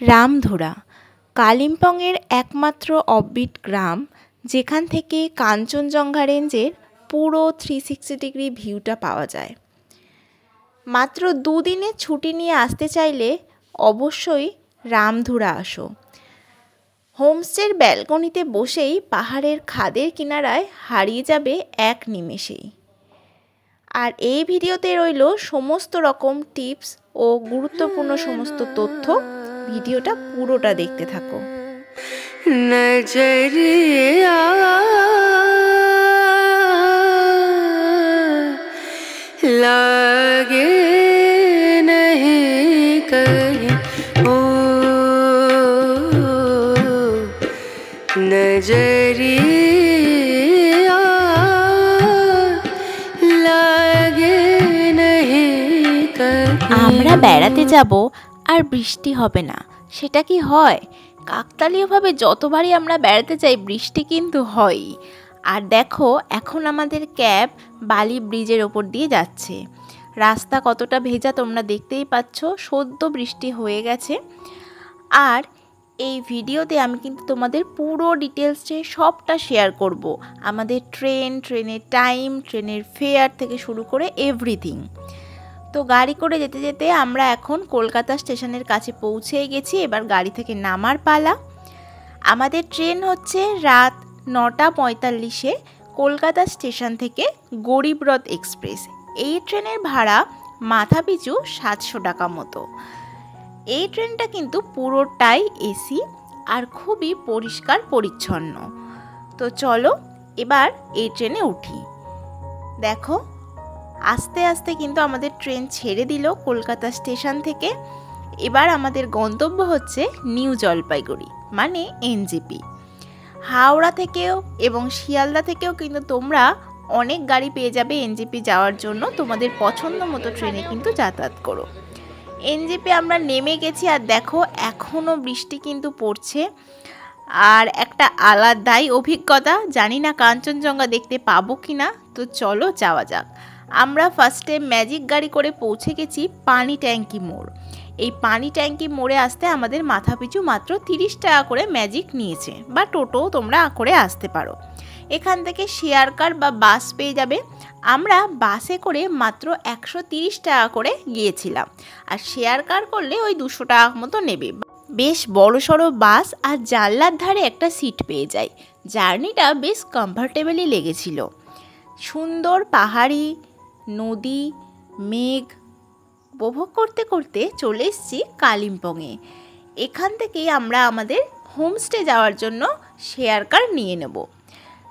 রামধুরা কালিম্পংয়ের একমাত্র অফবিট গ্রাম, যেখান থেকে কাঞ্চনজঙ্ঘা রেঞ্জের পুরো 360 ডিগ্রি ভিউটা পাওয়া যায়। মাত্র দুদিনের ছুটি নিয়ে আসতে চাইলে অবশ্যই রামধুরা আসো। হোমস্টের ব্যালকনিতে বসেই পাহাড়ের খাদের কিনারায় হারিয়ে যাবে এক নিমেষেই। আর এই ভিডিওতে রইল সমস্ত রকম টিপস ও গুরুত্বপূর্ণ সমস্ত তথ্য। ভিডিওটা পুরোটা দেখতে থাকো। नजरिया लागे नहीं कहीं ओ नजरिया लागे नहीं कहीं। আমরা বেড়াতে যাব আর বৃষ্টি হবে না, সেটা কি হয়? কাকতালীয়ভাবে যতবারই আমরা বেড়াতে যাই বৃষ্টি কিন্তু হয়ই। আর দেখো, এখন আমাদের ক্যাব বালি ব্রিজের ওপর দিয়ে যাচ্ছে। রাস্তা কতটা ভেজা তোমরা দেখতেই পাচ্ছ, সদ্য বৃষ্টি হয়ে গেছে। আর এই ভিডিওতে আমি কিন্তু তোমাদের পুরো ডিটেলসে সবটা শেয়ার করব। আমাদের ট্রেনের টাইম, ট্রেনের ফেয়ার থেকে শুরু করে এভরিথিং। তো গাড়ি করে যেতে যেতে আমরা এখন কলকাতা স্টেশনের কাছে পৌঁছে গেছি। এবার গাড়ি থেকে নামার পালা। আমাদের ট্রেন হচ্ছে রাত 9:45 কলকাতা স্টেশন থেকে গরিবরথ এক্সপ্রেস। এই ট্রেনের ভাড়া মাথাপিছু 700 টাকা মতো। এই ট্রেনটা কিন্তু পুরোটাই এসি আর খুবই পরিষ্কার পরিচ্ছন্ন। তো চলো এবার এই ট্রেনে উঠি। দেখো, আস্তে আস্তে কিন্তু আমাদের ট্রেন ছেড়ে দিল কলকাতা স্টেশন থেকে। এবার আমাদের গন্তব্য হচ্ছে নিউ জলপাইগুড়ি, মানে এনজেপি। হাওড়া থেকেও এবং শিয়ালদা থেকেও কিন্তু তোমরা অনেক গাড়ি পেয়ে যাবে এনজেপি যাওয়ার জন্য। তোমাদের পছন্দ মতো ট্রেনে কিন্তু যাতায়াত করো। এনজেপি আমরা নেমে গেছি আর দেখো এখনও বৃষ্টি কিন্তু পড়ছে। আর একটা আলাদাই অভিজ্ঞতা, জানি না কাঞ্চনজঙ্ঘা দেখতে পাবো কি না। তো চলো যাওয়া যাক। আমরা ফার্স্টে ম্যাজিক গাড়ি করে পৌঁছে গেছি পানি ট্যাঙ্কি মোড়। এই পানি ট্যাঙ্কি মোড়ে আসতে আমাদের মাথাপিছু মাত্র 30 টাকা করে ম্যাজিক নিয়েছে, বা টোটো তোমরা করে আসতে পারো। এখান থেকে শেয়ার কার বা বাস পেয়ে যাবে। আমরা বাসে করে মাত্র 130 টাকা করে গিয়েছিলাম, আর শেয়ার কার করলে ওই 200 টাকা মতো নেবে। বেশ বড় সড়ো বাস, আর জানলার ধারে একটা সিট পেয়ে যাই। জার্নিটা বেশ কমফর্টেবলই লেগেছিল। সুন্দর পাহাড়ি, নদী, মেঘ উপভোগ করতে করতে চলে এসেছি কালিম্পংয়ে। এখান থেকেই আমরা আমাদের হোমস্টে যাওয়ার জন্য শেয়ার কার নিয়ে নেব।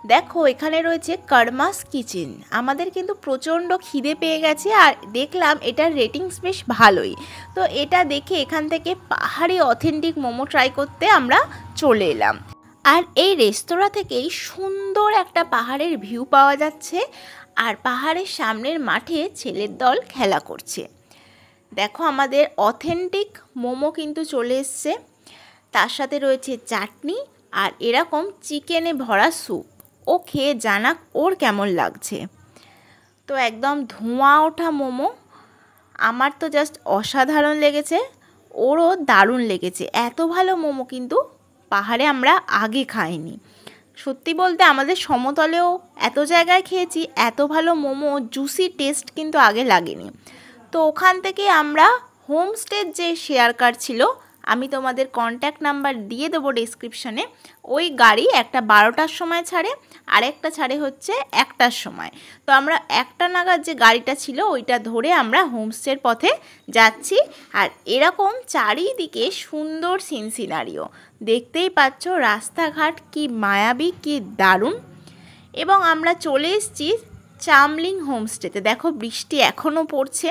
দেখো, এখানে রয়েছে কর্মাস কিচেন। আমাদের কিন্তু প্রচণ্ড খিদে পেয়ে গেছে, আর দেখলাম এটার রেটিংস বেশ ভালোই। তো এটা দেখে এখান থেকে পাহাড়ি অথেন্টিক মোমো ট্রাই করতে আমরা চলে এলাম। আর এই রেস্তোরাঁ থেকেই সুন্দর একটা পাহাড়ের ভিউ পাওয়া যাচ্ছে, আর পাহাড়ের সামনের মাঠে ছেলের দল খেলা করছে। দেখো, আমাদের অথেন্টিক মোমো কিন্তু চলে এসছে। তার সাথে রয়েছে চাটনি আর এরকম চিকেনে ভরা স্যুপ। ও খেয়ে জানাক ওর কেমন লাগছে। তো একদম ধোঁয়া ওঠা মোমো, আমার তো জাস্ট অসাধারণ লেগেছে, ওরও দারুণ লেগেছে। এত ভালো মোমো কিন্তু পাহাড়ে আমরা আগে খাইনি। সত্যি বলতে আমাদের সমতলেও এত জায়গায় খেয়েছি, এত ভালো মোমো জুসি টেস্ট কিন্তু আগে লাগেনি। তো ওখান থেকে আমরা হোমস্টের যে শেয়ার কার ছিল, আমি তোমাদের কন্ট্যাক্ট নাম্বার দিয়ে দেবো ডেসক্রিপশনে। ওই গাড়ি একটা 12টার সময় ছাড়ে, আর একটা ছাড়ে হচ্ছে 1টার সময়। তো আমরা 1টা নাগাদ যে গাড়িটা ছিল ওইটা ধরে আমরা হোমস্টের পথে যাচ্ছি। আর এরকম চারিদিকে সুন্দর সিনারিও দেখতেই পাচ্ছ। রাস্তাঘাট কি মায়াবী, কি দারুণ। এবং আমরা চলে এসেছি চামলিং হোমস্টেতে। দেখো, বৃষ্টি এখনও পড়ছে।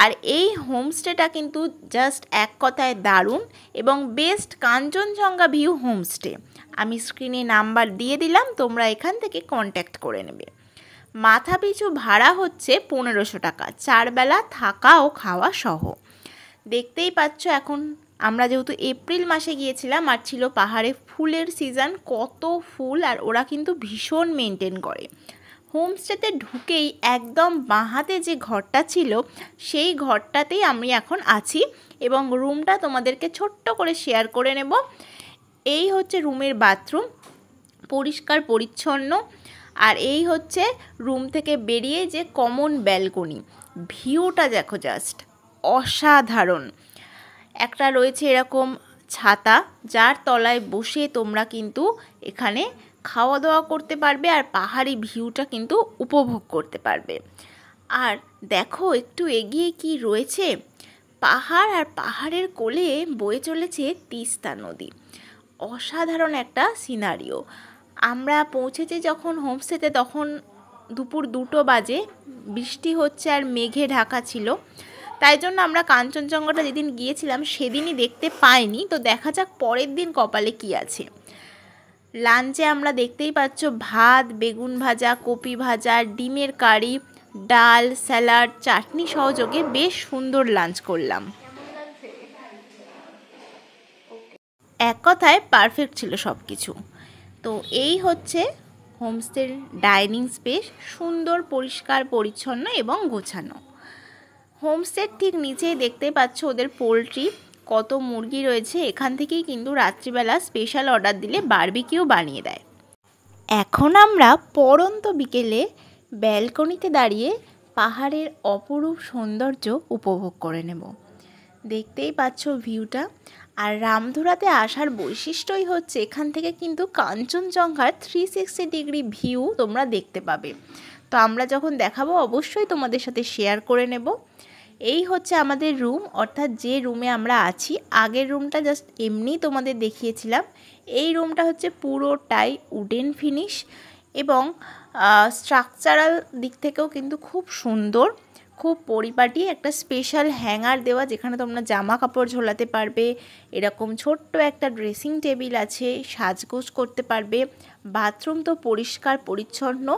আর এই হোমস্টেটা কিন্তু জাস্ট এক কথায় দারুণ এবং বেস্ট কাঞ্চনজঙ্ঘা ভিউ হোমস্টে। আমি স্ক্রিনে নাম্বার দিয়ে দিলাম, তোমরা এখান থেকে কন্ট্যাক্ট করে নেবে। মাথাপিছু ভাড়া হচ্ছে 1500 টাকা, 4 বেলা থাকা ও খাওয়া সহ। দেখতেই পাচ্ছ, এখন আমরা যেহেতু এপ্রিল মাসে গিয়েছিলাম আর ছিল পাহাড়ে ফুলের সিজন, কত ফুল, আর ওরা কিন্তু ভীষণ মেনটেন করে। হোমস্টেতে ঢুকেই একদম বাঁ হাতে যে ঘরটা ছিল সেই ঘরটাতেই আমি এখন আছি এবং রুমটা তোমাদেরকে ছোট্ট করে শেয়ার করে নেব। এই হচ্ছে রুমের বাথরুম, পরিষ্কার পরিচ্ছন্ন। আর এই হচ্ছে রুম থেকে বেরিয়ে যে কমন ব্যালকনি, ভিউটা দেখো জাস্ট অসাধারণ। একটা রয়েছে এরকম ছাতা, যার তলায় বসে তোমরা কিন্তু এখানে খাওয়া দাওয়া করতে পারবে আর পাহাড়ি ভিউটা কিন্তু উপভোগ করতে পারবে। আর দেখো একটু এগিয়ে কি রয়েছে, পাহাড় আর পাহাড়ের কোলে বয়ে চলেছে তিস্তা নদী। অসাধারণ একটা সিনারিও। আমরা পৌঁছেছি যখন হোমস্টেতে তখন দুপুর 2টো বাজে, বৃষ্টি হচ্ছে আর মেঘে ঢাকা ছিল, তাই জন্য আমরা কাঞ্চনজঙ্ঘাটা যেদিন গিয়েছিলাম সেদিনই দেখতে পাইনি। তো দেখা যাক পরের দিন কপালে কি আছে। লাঞ্চে আমরা দেখতেই পাচ্ছ ভাত, বেগুন ভাজা, কপি ভাজা, ডিমের কারি, ডাল, স্যালাড, চাটনি সহযোগে বেশ সুন্দর লাঞ্চ করলাম। এক কথায় পারফেক্ট ছিল সব কিছু। তো এই হচ্ছে হোমস্টের ডাইনিং স্পেস, সুন্দর পরিষ্কার পরিচ্ছন্ন এবং গোছানো। হোমস্টের ঠিক নিচেই দেখতে পাচ্ছ ওদের পোলট্রি, কত মুরগি রয়েছে। এখান থেকেই কিন্তু রাত্রিবেলা স্পেশাল অর্ডার দিলে বারবিকিউ বানিয়ে দেয়। এখন আমরা পড়ন্ত বিকেলে ব্যালকনিতে দাঁড়িয়ে পাহাড়ের অপরূপ সৌন্দর্য উপভোগ করে নেব। দেখতেই পাচ্ছ ভিউটা। আর রামধুরাতে আসার বৈশিষ্ট্যই হচ্ছে এখান থেকে কিন্তু কাঞ্চনজঙ্ঘার 360 ডিগ্রি ভিউ তোমরা দেখতে পাবে। তো আমরা যখন দেখাবো অবশ্যই তোমাদের সাথে শেয়ার করে নেব। এই হচ্ছে আমাদের রুম, অর্থাৎ যে রুমে আমরা আছি। আগের রুমটা জাস্ট এমনি তোমাদের দেখিয়েছিলাম। এই রুমটা হচ্ছে পুরোটাই উডেন ফিনিশ এবং স্ট্রাকচারাল দিক থেকেও কিন্তু খুব সুন্দর, খুব পরিপাটি। একটা স্পেশাল হ্যাঙ্গার দেওয়া যেখানে তোমরা জামা কাপড় ঝোলাতে পারবে। এরকম ছোট্ট একটা ড্রেসিং টেবিল আছে, সাজগোজ করতে পারবে। বাথরুম তো পরিষ্কার পরিচ্ছন্ন,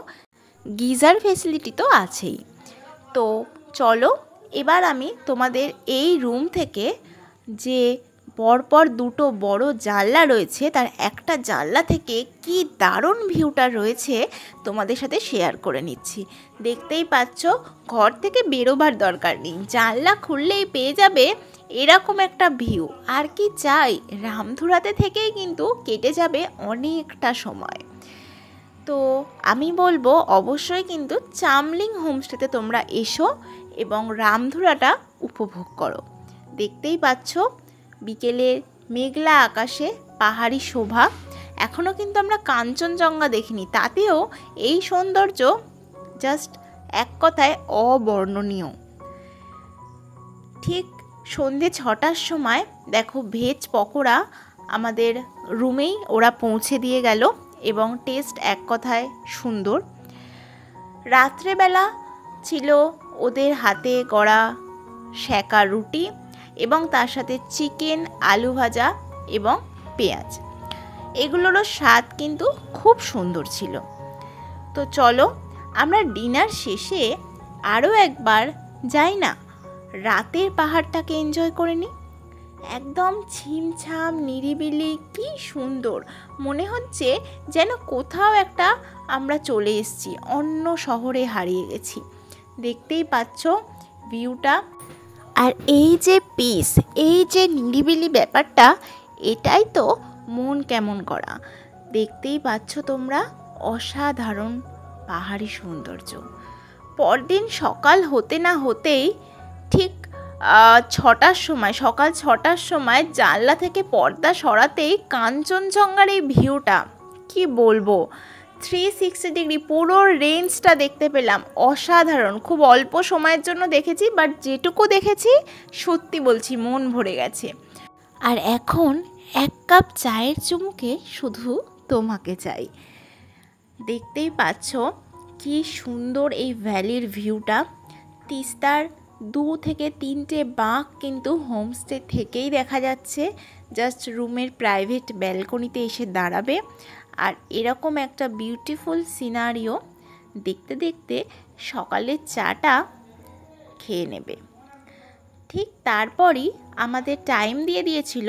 গিজার ফেসিলিটি তো আছেই। তো চলো এবার আমি তোমাদের এই রুম থেকে যে পরপর 2টো বড় জানলা রয়েছে তার একটা জানলা থেকে কি দারুণ ভিউটা রয়েছে তোমাদের সাথে শেয়ার করে নিচ্ছি। দেখতেই পাচ্ছ, ঘর থেকে বেরোবার দরকার নেই, জানলা খুললেই পেয়ে যাবে এরকম একটা ভিউ। আর কি চাই, রামধুরাতে থেকেই কিন্তু কেটে যাবে অনেকটা সময়। তো আমি বলবো অবশ্যই কিন্তু চামলিং হোমস্টেতে তোমরা এসো এবং রামধুরাটা উপভোগ করো। দেখতেই পাচ্ছ বিকেলের মেঘলা আকাশে পাহাড়ি শোভা। এখনও কিন্তু আমরা কাঞ্চনজঙ্ঘা দেখিনি, তাতেও এই সৌন্দর্য জাস্ট এক কথায় অবর্ণনীয়। ঠিক সন্ধে 6টার সময় দেখো ভেজ পকোড়া আমাদের রুমেই ওরা পৌঁছে দিয়ে গেল এবং টেস্ট এক কথায় সুন্দর। রাত্রেবেলা ছিল ওদের হাতে গড়া সেঁকা রুটি এবং তার সাথে চিকেন, আলু ভাজা এবং পেঁয়াজ। এগুলোরও স্বাদ কিন্তু খুব সুন্দর ছিল। তো চলো আমরা ডিনার শেষে আরও একবার যাই না, রাতের পাহাড়টাকে এনজয় করে নিই। একদম ছিমছাম নিরিবিলি, কি সুন্দর, মনে হচ্ছে যেন কোথাও একটা আমরা চলে এসেছি, অন্য শহরে হারিয়ে গেছি। দেখতেই পাচ্ছ ভিউটা। আর এই যে পিস, এই যে নিরিবিলি ব্যাপারটা, এটাই তো মন কেমন করা। দেখতেই পাচ্ছ তোমরা অসাধারণ পাহাড়ি সৌন্দর্য। পরদিন সকাল হতে না হতেই ঠিক 6টার সময়, সকাল 6টার সময় জানলা থেকে পর্দা সরাতেই কাঞ্চনজঙ্ঘার এই ভিউটা কি বলবো, 360 ডিগ্রি পুরো রেঞ্জটা দেখতে পেলাম। অসাধারণ। খুব অল্প সময়ের জন্য দেখেছি, বাট যেটুকু দেখেছি সত্যি বলছি মন ভরে গেছে। আর এখন 1 কাপ চায়ের চুমুকে শুধু তোমাকে চাই। দেখতেই পাচ্ছ কি সুন্দর এই ভ্যালির ভিউটা। তিস্তার 2 থেকে 3টে বাঁক কিন্তু হোমস্টে থেকেই দেখা যাচ্ছে। জাস্ট রুমের প্রাইভেট ব্যালকনিতে এসে দাঁড়াবে আর এরকম একটা বিউটিফুল সিনারিও দেখতে দেখতে সকালের চাটা খেয়ে নেবে। ঠিক তারপরই আমাদের টাইম দিয়ে দিয়েছিল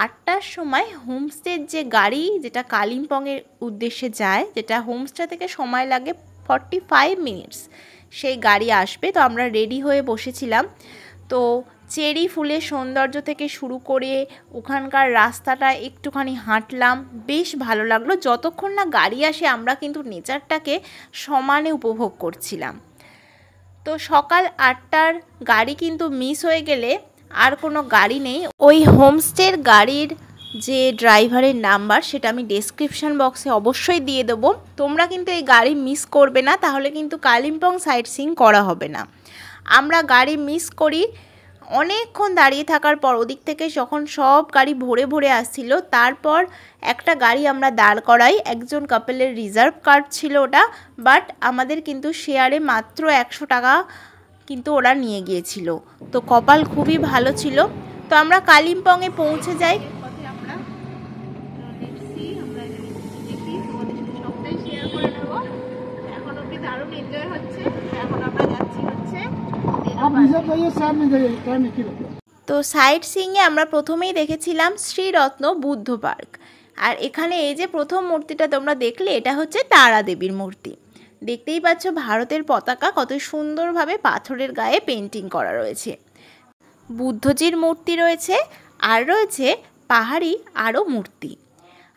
8টার সময় হোমস্টের যে গাড়ি, যেটা কালিম্পংয়ের উদ্দেশ্যে যায়, যেটা হোমস্টে থেকে সময় লাগে 45 মিনিটস সেই গাড়ি আসবে। তো আমরা রেডি হয়ে বসেছিলাম। তো চেরি ফুলের সৌন্দর্য থেকে শুরু করে ওখানকার রাস্তাটা একটুখানি হাঁটলাম, বেশ ভালো লাগলো। যতক্ষণ না গাড়ি আসে আমরা কিন্তু নেচারটাকে সমানে উপভোগ করছিলাম। তো সকাল 8টার গাড়ি কিন্তু মিস হয়ে গেলে আর কোনো গাড়ি নেই। ওই হোমস্টের গাড়ির যে ড্রাইভারের নাম্বার সেটা আমি ডেসক্রিপশন বক্সে অবশ্যই দিয়ে দেবো। তোমরা কিন্তু এই গাড়ি মিস করবে না, তাহলে কিন্তু কালিম্পং সাইট সিইং করা হবে না। আমরা গাড়ি মিস করি, অনেকক্ষণ দাঁড়িয়ে থাকার পর ওদিক থেকে যখন সব গাড়ি ভরে ভরে আসছিল, তারপর একটা গাড়ি আমরা দাঁড় করাই। একজন কাপেলের রিজার্ভ কার্ড ছিল ওটা, বাট আমাদের কিন্তু শেয়ারে মাত্র 100 টাকা কিন্তু ওরা নিয়ে গিয়েছিল। তো কপাল খুবই ভালো ছিল। তো আমরা কালিম্পংয়ে পৌঁছে যাই। তো সাইট সিইংয়ে আমরা প্রথমেই দেখেছিলাম শ্রীরত্ন বুদ্ধ পার্ক। আর এখানে এই যে প্রথম মূর্তিটা তোমরা দেখলে, এটা হচ্ছে তারা দেবীর মূর্তি। দেখতেই পাচ্ছ ভারতের পতাকা কত সুন্দরভাবে পাথরের গায়ে পেন্টিং করা রয়েছে। বুদ্ধজির মূর্তি রয়েছে, আর রয়েছে পাহাড়ি আরও মূর্তি।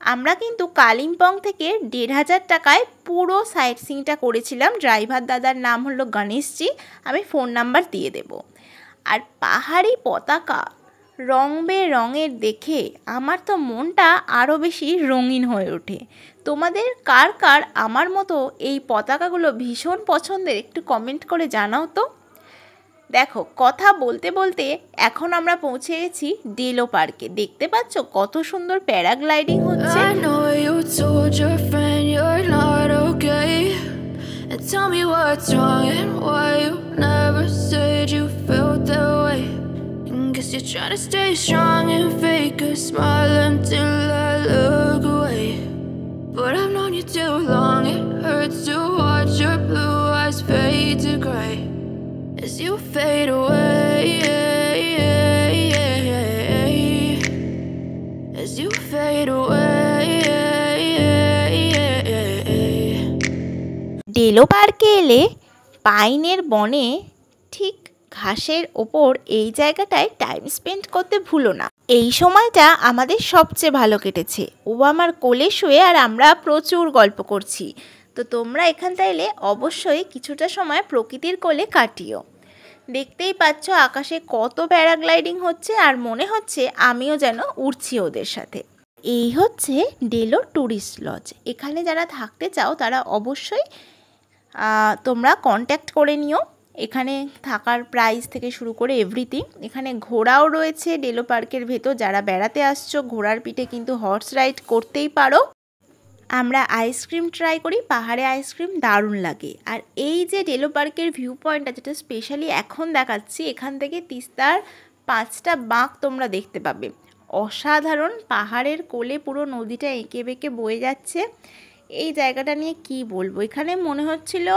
আমরা কিন্তু কালিম্পং থেকে 1500 টাকায় পুরো সাইট সিইংটা করেছিলাম। ড্রাইভার দাদার নাম হলো গণেশজি, আমি ফোন নাম্বার দিয়ে দেব। আর পাহাড়ি পতাকা রং বেরঙের দেখে আমার তো মনটা আরও বেশি রঙিন হয়ে ওঠে। তোমাদের কার কার আমার মতো এই পতাকাগুলো ভীষণ পছন্দের একটু কমেন্ট করে জানাও তো। দেখো, কথা বলতে বলতে এখন আমরা পৌঁছে গেছি ডেলো পার্কে। দেখতে পাচ্ছ কত সুন্দর প্যারাগ্লাইডিং হচ্ছে। Tell me what's wrong and why you never said you felt that way. Guess you're trying to stay strong and fake a smile until I look away. But I've known you too long, it hurts to watch your blue eyes fade to gray as you fade away, as you fade away. Delo পার্কে এলে পাইনের বনে ঠিক ঘাসের ওপর এই জায়গাটায় time spend করতে ভুলো না। এই সময়টা আমাদের সবচেয়ে ভালো কেটেছে। ও আমার কোলে শুয়ে আর আমরা প্রচুর গল্প করছি। তো তোমরা এখানটা এলে অবশ্যই কিছুটা সময় প্রকৃতির কোলে কাটিও। দেখতেই পাচ্ছ আকাশে কত প্যারাগ্লাইডিং হচ্ছে, আর মনে হচ্ছে আমিও যেন উড়ছি ওদের সাথে। এই হচ্ছে ডেলো ট্যুরিস্ট লজ। এখানে যারা থাকতে চাও তারা অবশ্যই তোমরা কন্ট্যাক্ট করে নিও। এখানে থাকার প্রাইস থেকে শুরু করে এভরিথিং। এখানে ঘোড়াও রয়েছে ডেলো পার্কের ভেতর। যারা বেড়াতে আসছো ঘোড়ার পিঠে কিন্তু হর্স রাইড করতেই পারো। আমরা আইসক্রিম ট্রাই করি, পাহাড়ে আইসক্রিম দারুণ লাগে। আর এই যে ডেলো পার্কের ভিউ পয়েন্টটা যেটা স্পেশালি এখন দেখাচ্ছি, এখান থেকে তিস্তার 5টা বাঁক তোমরা দেখতে পাবে। অসাধারণ, পাহাড়ের কোলে পুরো নদীটা এঁকে বেঁকে বয়ে যাচ্ছে। এই জায়গাটা নিয়ে কি বলবো, এখানে মনে হচ্ছিল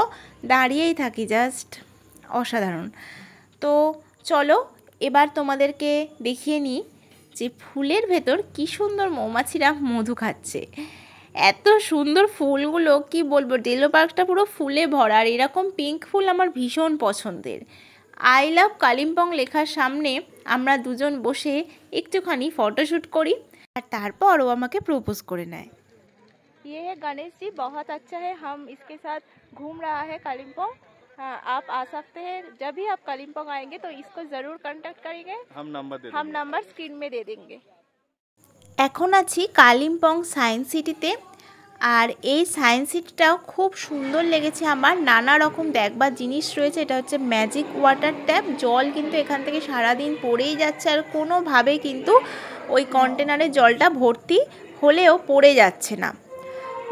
দাঁড়িয়েই থাকি, জাস্ট অসাধারণ। তো চলো এবার তোমাদেরকে দেখিয়ে নিই যে ফুলের ভেতর কি সুন্দর মৌমাছিরা মধু খাচ্ছে। এত সুন্দর ফুলগুলো কি বলবো, ডেলো পার্কটা পুরো ফুলে ভরা। আর এরকম পিঙ্ক ফুল আমার ভীষণ পছন্দের। আই লাভ কালিম্পং লেখার সামনে আমরা দুজন বসে একটুখানি ফটোশ্যুট করি, আর তারপর ও আমাকে প্রপোজ করে নেয়। ये है गणेश जी, बहुत अच्छा है। हम इसके साथ घूम रहा है कालिम्पोंग। आप आ सकते हैं, जब भी आप कालिम्पोंग आएंगे तो इसको ज़रूर कांटेक्ट करेंगे। हम नंबर स्क्रीन में दे देंगे। এখন আছি কালিম্পং সায়েন্স সিটিতে। আর এই সায়েন্স সিটিটাও খুব সুন্দর লেগেছে আমার। নানা রকম দেখবার জিনিস রয়েছে। এটা হচ্ছে ম্যাজিক ওয়াটার ট্যাপ। জল কিন্তু এখান থেকে সারাদিন পড়েই যাচ্ছে, আর কোনোভাবে কিন্তু ওই কন্টেনারের জলটা ভর্তি হলেও পড়ে যাচ্ছে না।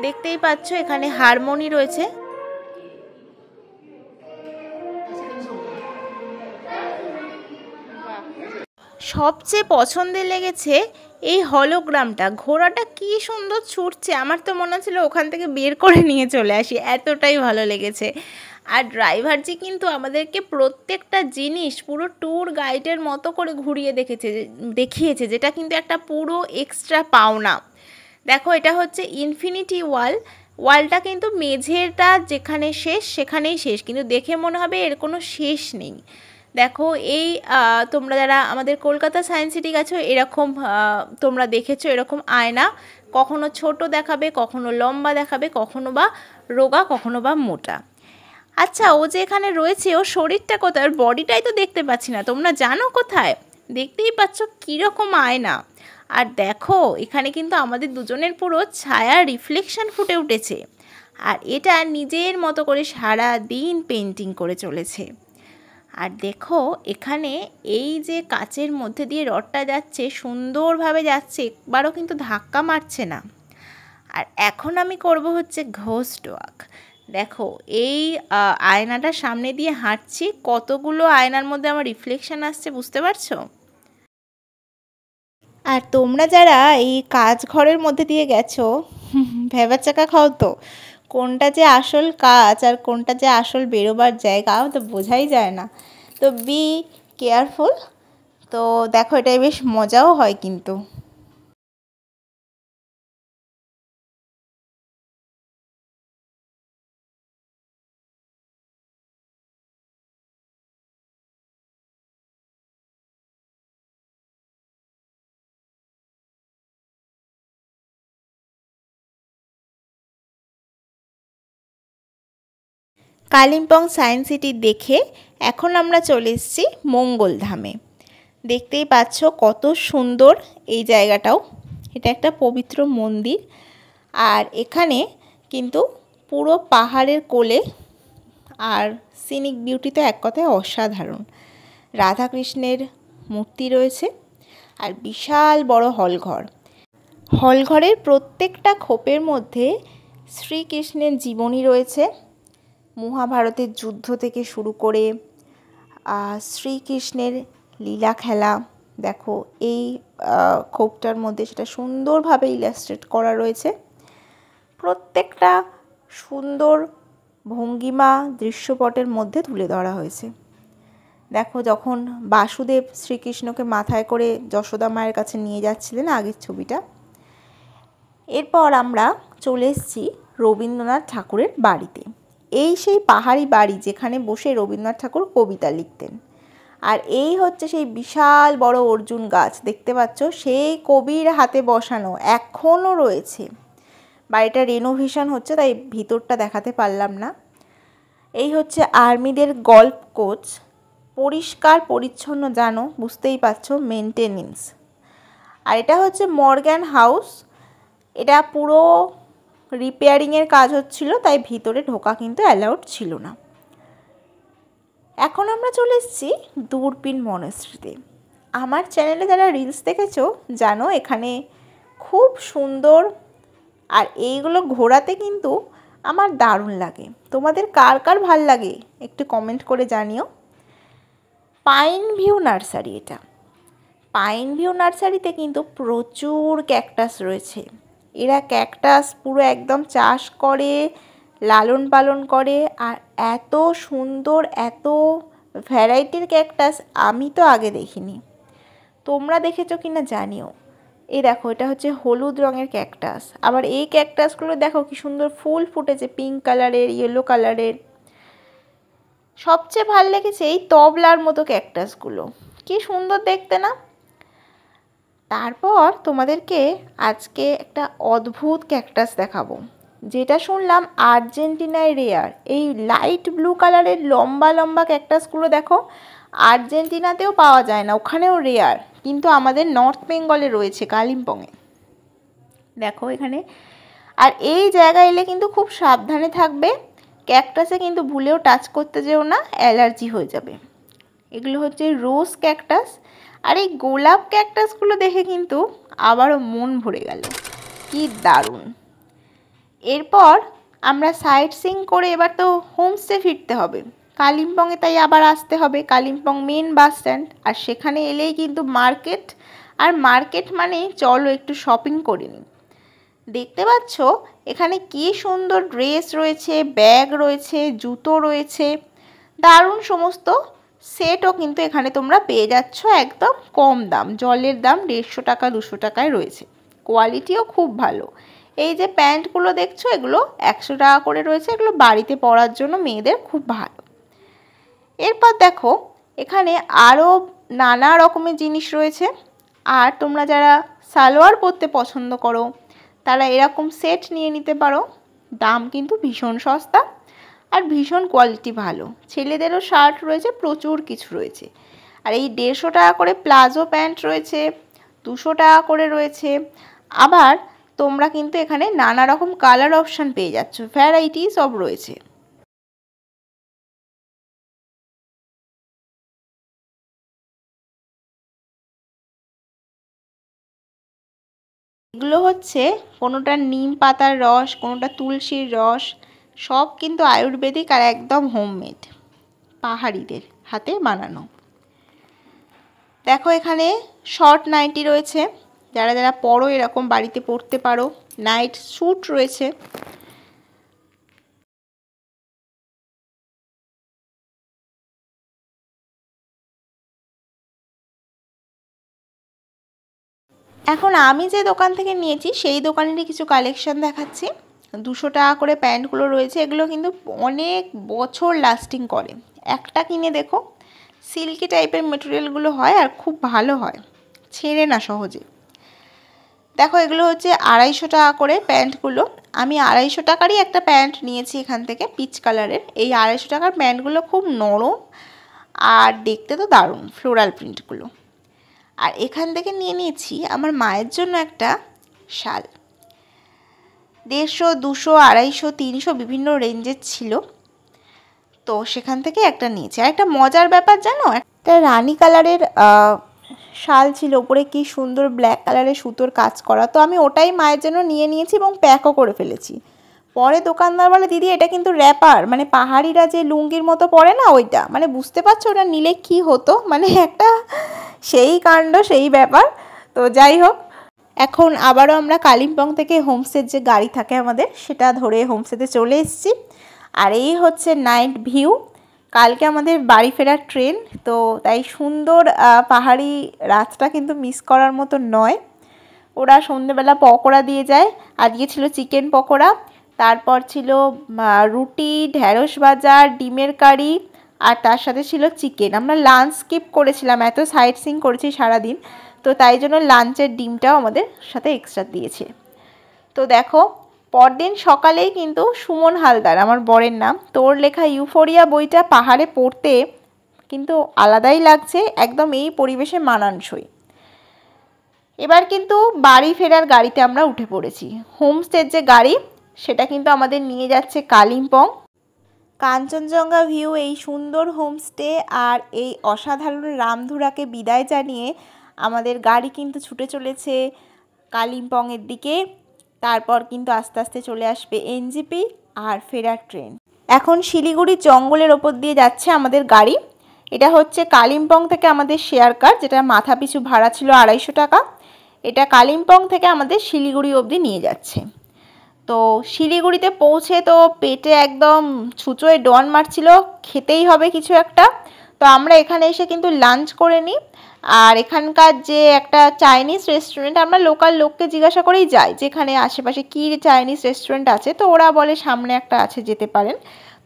দেখতেই পাচ্ছ এখানে হারমোনি রয়েছে। সবচেয়ে পছন্দের লেগেছে এই হলোগ্রামটা। ঘোড়াটা কি সুন্দর ছুটছে, আমার তো মনে হচ্ছিল ওখান থেকে বের করে নিয়ে চলে আসি, এতটাই ভালো লেগেছে। আর ড্রাইভারজি কিন্তু আমাদেরকে প্রত্যেকটা জিনিস পুরো ট্যুর গাইডের মতো করে ঘুরিয়ে দেখিয়েছে, যেটা কিন্তু একটা পুরো এক্সট্রা পাওনা। দেখো, এটা হচ্ছে ইনফিনিটি ওয়াল, ওয়ালটা কিন্তু মেঝেটা যেখানে শেষ সেখানেই শেষ, কিন্তু দেখে মনে হবে এর কোনো শেষ নেই। দেখো এই তোমরা যারা আমাদের কলকাতা সায়েন্স সিটি গেছো এরকম তোমরা দেখেছো এরকম আয়না, কখনো ছোট দেখাবে, কখনো লম্বা দেখাবে, কখনো বা রোগা, কখনো বা মোটা। আচ্ছা, ও যে এখানে রয়েছে ওর শরীরটা কোথায়, ওর বডিটাই তো দেখতে পাচ্ছি না, তোমরা জানো কোথায়? দেখতেই পাচ্ছ কীরকম আয়না। আর দেখো এখানে কিন্তু আমাদের দুজনের পুরো ছায়া রিফ্লেকশন ফুটে উঠেছে। আর এটা নিজের মতো করে সারা দিন পেন্টিং করে চলেছে। আর দেখো এখানে এই যে কাচের মধ্যে দিয়ে রডটা যাচ্ছে, সুন্দরভাবে যাচ্ছে, একবারও কিন্তু ধাক্কা মারছে না। আর এখন আমি করব হচ্ছে ঘোস্ট ওয়াক। দেখো এই আয়নাটার সামনে দিয়ে হাঁটছি, কতগুলো আয়নার মধ্যে আমার রিফ্লেকশন আসছে, বুঝতে পারছো? আর তোমরা যারা এই কাজ ঘরের মধ্যে দিয়ে গেছো ভ্যাবাচাকা খাও তো, কোনটা যে আসল কাজ আর কোনটা যে আসল বেরোবার জায়গা তো বোঝাই যায় না। তো বি কেয়ারফুল। তো দেখো এটাই বেশ মজাও হয় কিন্তু। কালিম্পং সায়েন্স সিটি দেখে এখন আমরা চলে এসেছি মঙ্গলধামে। দেখতেই পাচ্ছ কত সুন্দর এই জায়গাটাও, এটা একটা পবিত্র মন্দির। আর এখানে কিন্তু পুরো পাহাড়ের কোলে, আর সিনিক বিউটি তো এক কথায় অসাধারণ। রাধাকৃষ্ণের মূর্তি রয়েছে আর বিশাল বড় হলঘর। হলঘরের প্রত্যেকটা খোপের মধ্যে শ্রীকৃষ্ণের জীবনী রয়েছে, মহাভারতের যুদ্ধ থেকে শুরু করে শ্রীকৃষ্ণের লীলা খেলা। দেখো এই খোপটার মধ্যে সেটা সুন্দরভাবে ইলাস্ট্রেট করা রয়েছে। প্রত্যেকটা সুন্দর ভঙ্গিমা দৃশ্যপটের মধ্যে তুলে ধরা হয়েছে। দেখো যখন বাসুদেব শ্রীকৃষ্ণকে মাথায় করে যশোদা মায়ের কাছে নিয়ে যাচ্ছিলেন, আগের ছবিটা। এরপর আমরা চলে এসেছি রবীন্দ্রনাথ ঠাকুরের বাড়িতে। এই সেই পাহাড়ি বাড়ি যেখানে বসে রবীন্দ্রনাথ ঠাকুর কবিতা লিখতেন। আর এই হচ্ছে সেই বিশাল বড় অর্জুন গাছ, দেখতে পাচ্ছ সেই কবির হাতে বসানো, এখনও রয়েছে। বাড়িটা রেনোভেশন হচ্ছে তাই ভিতরটা দেখাতে পারলাম না। এই হচ্ছে আর্মিদের গল্ফ কোচ, পরিষ্কার পরিচ্ছন্ন, জানো বুঝতেই পারছো, মেনটেনেন্স। আর এটা হচ্ছে মর্গ্যান হাউস, এটা পুরো রিপেয়ারিংয়ের কাজ হচ্ছিল তাই ভিতরে ঢোকা কিন্তু অ্যালাউড ছিল না। এখন আমরা চলে এসেছি দূরবীন মনাস্ট্রিতে। আমার চ্যানেলে যারা রিলস দেখেছো জানো এখানে খুব সুন্দর, আর এইগুলো ঘোরাতে কিন্তু আমার দারুণ লাগে। তোমাদের কার কার ভাল লাগে একটু কমেন্ট করে জানিও। পাইন ভিউ নার্সারি, এটা পাইন ভিউ নার্সারিতে কিন্তু প্রচুর ক্যাকটাস রয়েছে। এরা ক্যাকটাস পুরো একদম চাষ করে, লালন পালন করে, আর এত সুন্দর এত ভ্যারাইটির ক্যাকটাস আমি তো আগে দেখিনি। তোমরা দেখেছো কিনা জানিও। এই দেখো এটা হচ্ছে হলুদ রঙের ক্যাকটাস, আবার এই ক্যাকটাসগুলো দেখো কি সুন্দর ফুল ফুটেছে, পিঙ্ক কালারের, ইয়েলো কালারের। সবচেয়ে ভালো লেগেছে এই তবলার মতো ক্যাকটাসগুলো, কি সুন্দর দেখতে না। তারপর তোমাদেরকে আজকে একটা অদ্ভুত ক্যাকটাস দেখাবো, যেটা শুনলাম আর্জেন্টিনায় রেয়ার। এই লাইট ব্লু কালারের লম্বা লম্বা ক্যাকটাসগুলো দেখো আর্জেন্টিনাতেও পাওয়া যায় না, ওখানেও রেয়ার, কিন্তু আমাদের নর্থ বেঙ্গলে রয়েছে, কালিম্পংয়ে। দেখো এখানে। আর এই জায়গায় এলে কিন্তু খুব সাবধানে থাকবে, ক্যাকটাসে কিন্তু ভুলেও টাচ করতে যেও না, অ্যালার্জি হয়ে যাবে। এগুলো হচ্ছে রোজ ক্যাকটাস। আর এই গোলাপ ক্যাকটাসগুলো দেখে কিন্তু আবারও মন ভরে গেল, কি দারুণ। এরপর আমরা সাইট সিং করে এবার তো হোমস্টে ফিরতে হবে কালিম্পংয়ে, তাই আবার আসতে হবে কালিম্পং মেন বাস স্ট্যান্ড। আর সেখানে এলেই কিন্তু মার্কেট, আর মার্কেট মানে চলো একটু শপিং করে নিই। দেখতে পাচ্ছ এখানে কি সুন্দর ড্রেস রয়েছে, ব্যাগ রয়েছে, জুতো রয়েছে, দারুণ সমস্ত সেটও কিন্তু এখানে তোমরা পেয়ে যাচ্ছ একদম কম দাম। জলের দাম 150 টাকা 200 টাকায় রয়েছে, কোয়ালিটিও খুব ভালো। এই যে প্যান্টগুলো দেখছো এগুলো 100 টাকা করে রয়েছে, এগুলো বাড়িতে পরার জন্য মেয়েদের খুব ভালো। এরপর দেখো এখানে আরও নানা রকমের জিনিস রয়েছে। আর তোমরা যারা সালোয়ার পরতে পছন্দ করো তারা এরকম সেট নিয়ে নিতে পারো। দাম কিন্তু ভীষণ সস্তা আর ভীষণ কোয়ালিটি ভালো। ছেলেদেরও শার্ট রয়েছে, প্রচুর কিছু রয়েছে। আর এই 150 টাকা করে প্লাজো প্যান্ট রয়েছে, 200 টাকা করে রয়েছে। আবার তোমরা কিন্তু এখানে নানা রকম কালার অপশান পেয়ে যাচ্ছ, ভ্যারাইটি সব রয়েছে। এগুলো হচ্ছে কোনোটা নিম পাতার রস, কোনোটা তুলসীর রস, সব কিন্তু আয়ুর্বেদিক আর একদম হোমমেড, পাহাড়িদের হাতে বানানো। দেখো এখানে শর্ট নাইটি রয়েছে, যারা যারা পরো এরকম বাড়িতে পরতে পারো। নাইট স্যুট রয়েছে। এখন আমি যে দোকান থেকে নিয়েছি সেই দোকানেরই কিছু কালেকশন দেখাচ্ছি। 200 টাকা করে প্যান্টগুলো রয়েছে, এগুলো কিন্তু অনেক বছর লাস্টিং করে। একটা কিনে দেখো, সিল্কি টাইপের মেটেরিয়ালগুলো হয় আর খুব ভালো হয়, ছেড়ে না সহজে। দেখো এগুলো হচ্ছে 250 টাকা করে প্যান্টগুলো। আমি 250 টাকারই একটা প্যান্ট নিয়েছি এখান থেকে, পিচ কালারের। এই 250 টাকার প্যান্টগুলো খুব নরম আর দেখতে তো দারুণ, ফ্লোরাল প্রিন্টগুলো। আর এখান থেকে নিয়ে নিয়েছি আমার মায়ের জন্য একটা শাল। 150, 200, 250, 300 বিভিন্ন রেঞ্জের ছিল, তো সেখান থেকে একটা নিয়েছি। আর একটা মজার ব্যাপার জানো, একটা রানী কালারের শাল ছিল, ওপরে কি সুন্দর ব্ল্যাক কালারের সুতোর কাজ করা। তো আমি ওটাই মায়ের জন্য নিয়ে নিয়েছি এবং প্যাকও করে ফেলেছি। পরে দোকানদার বলে, দিদি এটা কিন্তু র্যাপার, মানে পাহাড়িরা যে লুঙ্গির মতো পরে না ওইটা, মানে বুঝতে পারছো ওটা নিলে কি হতো, মানে একটা সেই কাণ্ড সেই ব্যাপার। তো যাই হোক, এখন আবারও আমরা কালিম্পং থেকে হোমস্টের যে গাড়ি থাকে আমাদের, সেটা ধরে হোমস্টেতে চলে এসেছি। আর এই হচ্ছে নাইট ভিউ। কালকে আমাদের বাড়ি ফেরার ট্রেন, তো তাই সুন্দর পাহাড়ি রাতটা কিন্তু মিস করার মতো নয়। ওরা সন্ধ্যেবেলা পকোড়া দিয়ে যায়, আজকে ছিল চিকেন পকোড়া, তারপর ছিল রুটি, ঢ্যাঁড়স ভাজা, ডিমের কারি, আর তার সাথে ছিল চিকেন। আমরা লাঞ্চ স্কিপ করেছিলাম, এত সাইট সিইং করেছি সারাদিন, তো তাই জন্য লাঞ্চের ডিমটাও আমাদের সাথে এক্সট্রা দিয়েছে। তো দেখো পরদিন সকালেই কিন্তু সুমন হালদার, আমার বরের নাম, তোর লেখা ইউফোরিয়া বইটা পাহাড়ে পড়তে কিন্তু আলাদাই লাগছে, একদম এই পরিবেশে মানানসই। এবার কিন্তু বাড়ি ফেরার গাড়িতে আমরা উঠে পড়েছি। হোমস্টের যে গাড়ি সেটা কিন্তু আমাদের নিয়ে যাচ্ছে কালিম্পং। কাঞ্চনজঙ্ঘা ভিউ, এই সুন্দর হোমস্টে আর এই অসাধারণ রামধুরাকে বিদায় জানিয়ে আমাদের গাড়ি কিন্তু ছুটে চলেছে কালিম্পংয়ের দিকে। তারপর কিন্তু আস্তে আস্তে চলে আসবে এনজেপি আর ফেরার ট্রেন। এখন শিলিগুড়ির জঙ্গলের ওপর দিয়ে যাচ্ছে আমাদের গাড়ি। এটা হচ্ছে কালিম্পং থেকে আমাদের শেয়ার কার, যেটা মাথা পিছু ভাড়া ছিল 250 টাকা। এটা কালিম্পং থেকে আমাদের শিলিগুড়ি অবধি নিয়ে যাচ্ছে। তো শিলিগুড়িতে পৌঁছে তো পেটে একদম ছুঁচোয় ডন মারছিল, খেতেই হবে কিছু একটা। তো আমরা এখানে এসে কিন্তু লাঞ্চ করে নিই। আর এখানকার যে একটা চাইনিজ রেস্টুরেন্ট, আমরা লোকাল লোককে জিজ্ঞাসা করেই যাই যেখানে আশেপাশে কী চাইনিজ রেস্টুরেন্ট আছে, তো ওরা বলে সামনে একটা আছে, যেতে পারেন।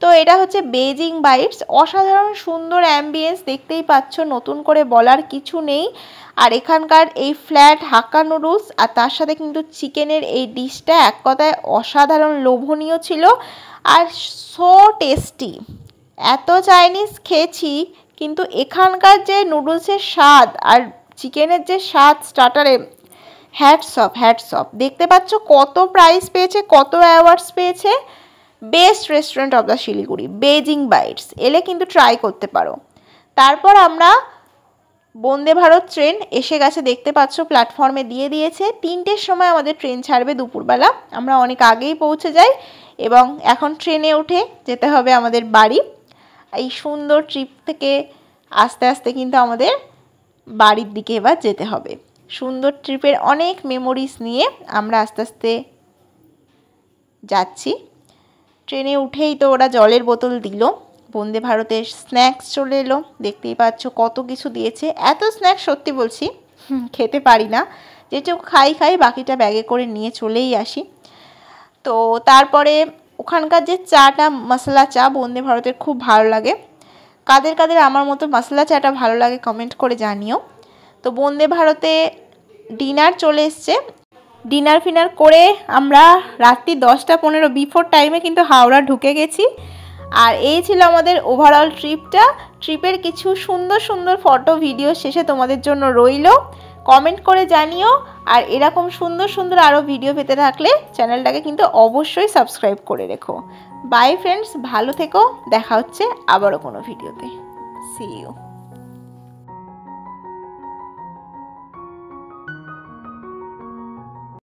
তো এটা হচ্ছে বেজিং বাইটস। অসাধারণ সুন্দর অ্যাম্বিয়েন্স, দেখতেই পাচ্ছ, নতুন করে বলার কিছু নেই। আর এখানকার এই ফ্ল্যাট হাক্কা নুডলস আর তার সাথে কিন্তু চিকেনের এই ডিশটা এক কথায় অসাধারণ লোভনীয় ছিল আর সো টেস্টি। এত চাইনিজ খেয়েছি, কিন্তু এখানকার যে নুডলসের স্বাদ আর চিকেনের যে স্বাদ স্টার্টারে, হ্যাটস অফ। দেখতে পাচ্ছ কত প্রাইজ পেয়েছে, কত অ্যাওয়ার্ডস পেয়েছে। Best restaurant of the Siliguri, Beijing bites, এলে কিন্তু ট্রাই করতে পারো। তারপর আমরা বন্দে ভারত ট্রেন এসে গেছে, দেখতে পাচ্ছ প্ল্যাটফর্মে দিয়ে দিয়েছে। 3টের সময় আমাদের ট্রেন ছাড়বে দুপুরবেলা, আমরা অনেক আগেই পৌঁছে যাই এবং এখন ট্রেনে উঠে যেতে হবে আমাদের বাড়ি। এই সুন্দর ট্রিপ থেকে আস্তে আস্তে কিন্তু আমাদের বাড়ির দিকে এবার যেতে হবে। সুন্দর ট্রিপের অনেক মেমোরিজ নিয়ে আমরা আস্তে আস্তে যাচ্ছি। ট্রেনে উঠেই তো ওরা জলের বোতল দিল, বন্দে ভারতের স্ন্যাক্স চলে এলো, দেখতেই পাচ্ছ কত কিছু দিয়েছে। এত স্ন্যাক্স সত্যি বলছি খেতে পারি না, যেটুকু খাই বাকিটা ব্যাগে করে নিয়ে চলেই আসি। তো তারপরে ওখানকার যে চাটা মশলা চা বন্দে ভারতের খুব ভালো লাগে। কাদের কাদের আমার মতো মশলা চাটা ভালো লাগে কমেন্ট করে জানিও। তো বন্দে ভারতে ডিনার চলে এসছে। ডিনার ফিনার করে আমরা রাত্রি 10টা 15 বিফোর টাইমে কিন্তু হাওড়া ঢুকে গেছি। আর এই ছিল আমাদের ওভারঅল ট্রিপটা। ট্রিপের কিছু সুন্দর সুন্দর ফটো ভিডিও শেষে তোমাদের জন্য রইল। কমেন্ট করে জানিও। আর এরকম সুন্দর সুন্দর আরও ভিডিও পেতে থাকলে চ্যানেলটাকে কিন্তু অবশ্যই সাবস্ক্রাইব করে রেখো। বাই ফ্রেন্ডস, ভালো থেকো, দেখা হচ্ছে আবারও কোনো ভিডিওতে। See you.